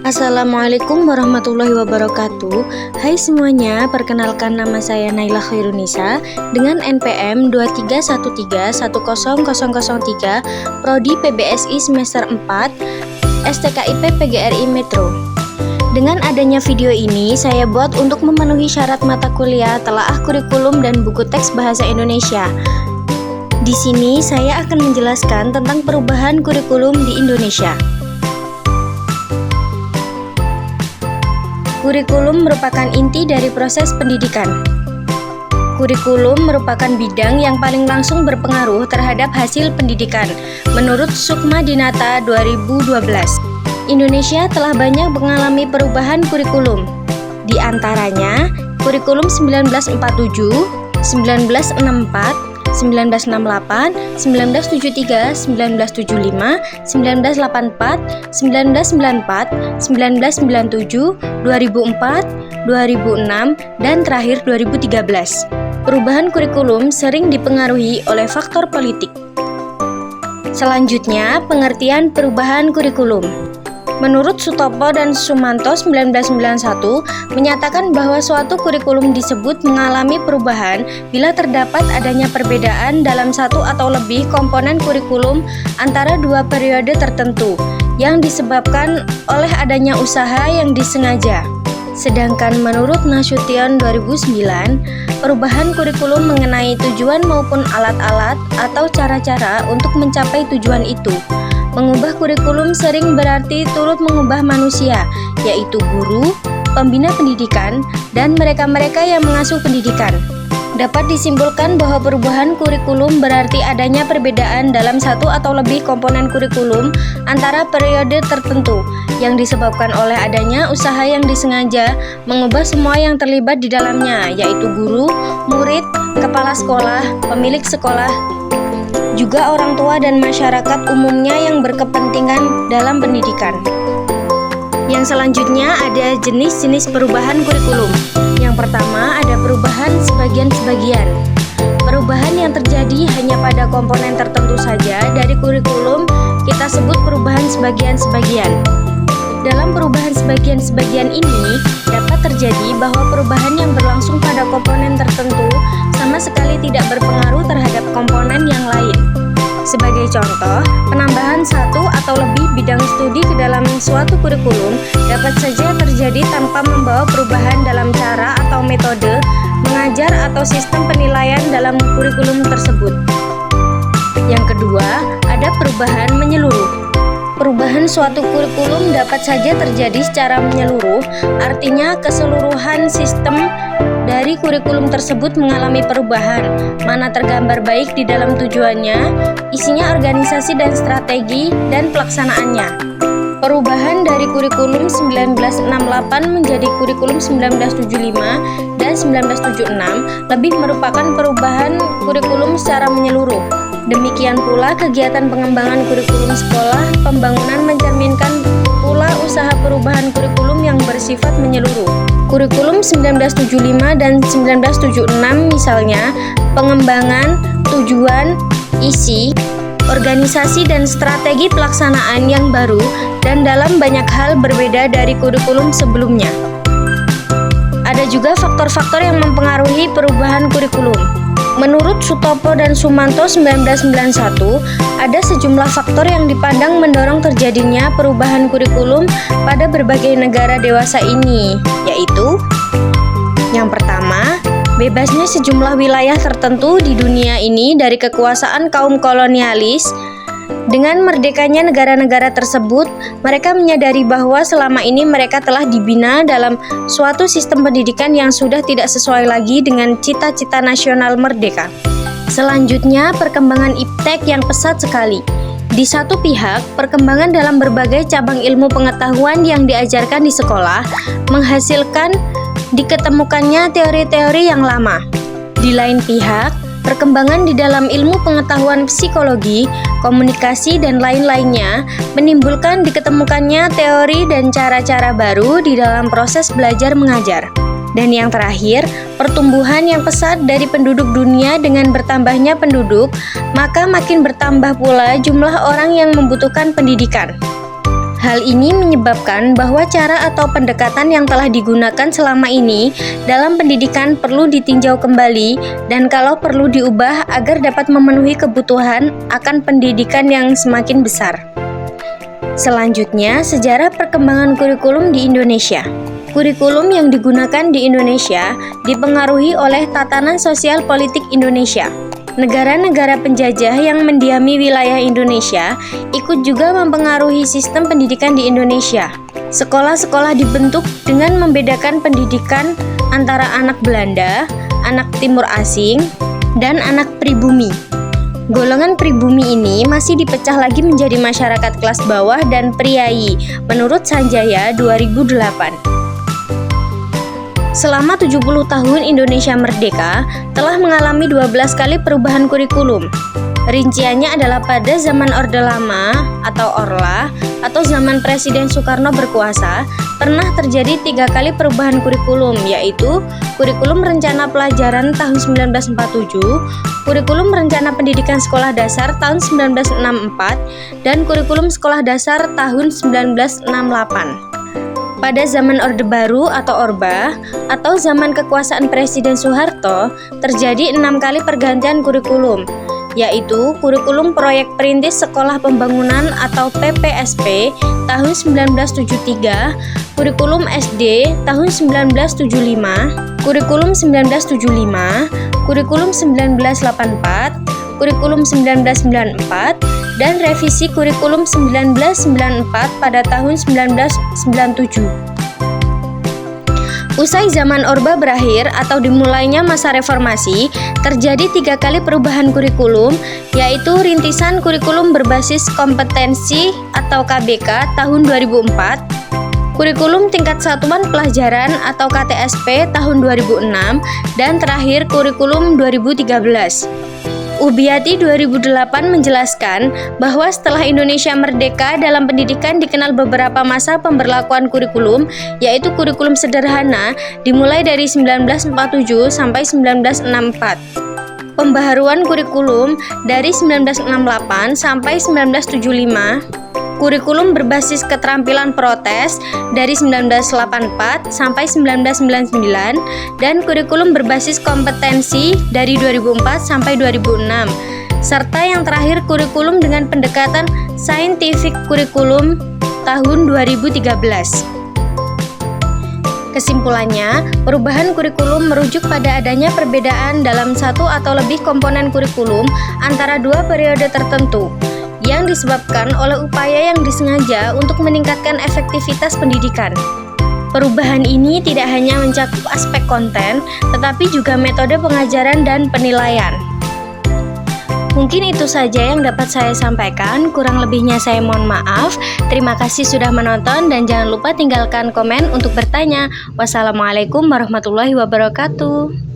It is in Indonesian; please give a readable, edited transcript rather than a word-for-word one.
Assalamualaikum warahmatullahi wabarakatuh. Hai semuanya, perkenalkan nama saya Naila Khairunisa dengan NPM 231310003, Prodi PBSI semester 4, STKIP PGRI Metro. Dengan adanya video ini, saya buat untuk memenuhi syarat mata kuliah telaah kurikulum dan buku teks bahasa Indonesia. Di sini saya akan menjelaskan tentang perubahan kurikulum di Indonesia. Kurikulum merupakan inti dari proses pendidikan. Kurikulum merupakan bidang yang paling langsung berpengaruh terhadap hasil pendidikan. Menurut Sukma Dinata 2012, Indonesia telah banyak mengalami perubahan kurikulum. Di antaranya, kurikulum 1947, 1964, 1968, 1973, 1975, 1984, 1994, 1997, 2004, 2006, dan terakhir 2013. Perubahan kurikulum sering dipengaruhi oleh faktor politik. Selanjutnya, pengertian perubahan kurikulum. Menurut Sutopo dan Sumanto 1991 menyatakan bahwa suatu kurikulum disebut mengalami perubahan bila terdapat adanya perbedaan dalam satu atau lebih komponen kurikulum antara dua periode tertentu yang disebabkan oleh adanya usaha yang disengaja. Sedangkan menurut Nasution 2009, perubahan kurikulum mengenai tujuan maupun alat-alat atau cara-cara untuk mencapai tujuan itu. Mengubah kurikulum sering berarti turut mengubah manusia, yaitu guru, pembina pendidikan, dan mereka-mereka yang mengasuh pendidikan. Dapat disimpulkan bahwa perubahan kurikulum berarti adanya perbedaan dalam satu atau lebih komponen kurikulum antara periode tertentu yang disebabkan oleh adanya usaha yang disengaja mengubah semua yang terlibat di dalamnya, yaitu guru, murid, kepala sekolah, pemilik sekolah, juga orang tua dan masyarakat umumnya yang berkepentingan dalam pendidikan. Yang selanjutnya ada jenis-jenis perubahan kurikulum. Yang pertama ada perubahan sebagian-sebagian. Perubahan yang terjadi hanya pada komponen tertentu saja dari kurikulum kita sebut perubahan sebagian-sebagian. Dalam perubahan sebagian-sebagian ini dapat terjadi bahwa perubahan yang berlangsung pada komponen tertentu sama sekali tidak berpengaruh terhadap komponen yang lain. Sebagai contoh, penambahan satu atau lebih bidang studi ke dalam suatu kurikulum dapat saja terjadi tanpa membawa perubahan dalam cara atau metode mengajar atau sistem penilaian dalam kurikulum tersebut. Yang kedua, ada perubahan menyeluruh. Perubahan suatu kurikulum dapat saja terjadi secara menyeluruh, artinya keseluruhan sistem dari kurikulum tersebut mengalami perubahan, mana tergambar baik di dalam tujuannya, isinya organisasi dan strategi, dan pelaksanaannya. Perubahan dari kurikulum 1968 menjadi kurikulum 1975 dan 1976 lebih merupakan perubahan kurikulum secara menyeluruh. Demikian pula kegiatan pengembangan kurikulum sekolah, pembangunan mencerminkan pula usaha perubahan kurikulum yang bersifat menyeluruh. Kurikulum 1975 dan 1976 misalnya, pengembangan, tujuan, isi, organisasi dan strategi pelaksanaan yang baru dan dalam banyak hal berbeda dari kurikulum sebelumnya. Ada juga faktor-faktor yang mempengaruhi perubahan kurikulum. Menurut Sutopo dan Sumanto 1991, ada sejumlah faktor yang dipandang mendorong terjadinya perubahan kurikulum pada berbagai negara dewasa ini, yaitu yang pertama, bebasnya sejumlah wilayah tertentu di dunia ini dari kekuasaan kaum kolonialis. Dengan merdekanya negara-negara tersebut, mereka menyadari bahwa selama ini mereka telah dibina dalam suatu sistem pendidikan yang sudah tidak sesuai lagi dengan cita-cita nasional merdeka. Selanjutnya, perkembangan iptek yang pesat sekali. Di satu pihak, perkembangan dalam berbagai cabang ilmu pengetahuan yang diajarkan di sekolah menghasilkan diketemukannya teori-teori yang lama. Di lain pihak, perkembangan di dalam ilmu pengetahuan psikologi, komunikasi, dan lain-lainnya menimbulkan diketemukannya teori dan cara-cara baru di dalam proses belajar mengajar. Dan yang terakhir, pertumbuhan yang pesat dari penduduk dunia dengan bertambahnya penduduk, maka makin bertambah pula jumlah orang yang membutuhkan pendidikan. Hal ini menyebabkan bahwa cara atau pendekatan yang telah digunakan selama ini dalam pendidikan perlu ditinjau kembali dan kalau perlu diubah agar dapat memenuhi kebutuhan akan pendidikan yang semakin besar. Selanjutnya, sejarah perkembangan kurikulum di Indonesia. Kurikulum yang digunakan di Indonesia dipengaruhi oleh tatanan sosial politik Indonesia. Negara-negara penjajah yang mendiami wilayah Indonesia ikut juga mempengaruhi sistem pendidikan di Indonesia. Sekolah-sekolah dibentuk dengan membedakan pendidikan antara anak Belanda, anak Timur Asing, dan anak pribumi. Golongan pribumi ini masih dipecah lagi menjadi masyarakat kelas bawah dan priai menurut Sanjaya 2008. Selama 70 tahun Indonesia merdeka, telah mengalami 12 kali perubahan kurikulum. Rinciannya adalah pada zaman Orde Lama atau Orla atau zaman Presiden Soekarno berkuasa, pernah terjadi 3 kali perubahan kurikulum, yaitu Kurikulum Rencana Pelajaran tahun 1947, Kurikulum Rencana Pendidikan Sekolah Dasar tahun 1964, dan Kurikulum Sekolah Dasar tahun 1968. Pada zaman Orde Baru atau Orba atau zaman kekuasaan Presiden Soeharto terjadi 6 kali pergantian kurikulum, yaitu Kurikulum Proyek Perintis Sekolah Pembangunan atau PPSP tahun 1973, Kurikulum SD tahun 1975, Kurikulum 1975, Kurikulum 1984, Kurikulum 1994, dan revisi Kurikulum 1994 pada tahun 1997. Usai zaman Orba berakhir atau dimulainya masa reformasi, terjadi 3 kali perubahan kurikulum, yaitu Rintisan Kurikulum Berbasis Kompetensi atau KBK tahun 2004, Kurikulum Tingkat Satuan Pelajaran atau KTSP tahun 2006, dan terakhir Kurikulum 2013. Ubiati 2008 menjelaskan bahwa setelah Indonesia merdeka dalam pendidikan dikenal beberapa masa pemberlakuan kurikulum, yaitu kurikulum sederhana dimulai dari 1947 sampai 1964. Pembaharuan kurikulum dari 1968 sampai 1975. Kurikulum berbasis keterampilan protes dari 1984 sampai 1999 dan kurikulum berbasis kompetensi dari 2004 sampai 2006 serta yang terakhir kurikulum dengan pendekatan scientific kurikulum tahun 2013. Kesimpulannya, perubahan kurikulum merujuk pada adanya perbedaan dalam satu atau lebih komponen kurikulum antara dua periode tertentu yang disebabkan oleh upaya yang disengaja untuk meningkatkan efektivitas pendidikan. Perubahan ini tidak hanya mencakup aspek konten, tetapi juga metode pengajaran dan penilaian. Mungkin itu saja yang dapat saya sampaikan, kurang lebihnya saya mohon maaf. Terima kasih sudah menonton dan jangan lupa tinggalkan komen untuk bertanya. Wassalamualaikum warahmatullahi wabarakatuh.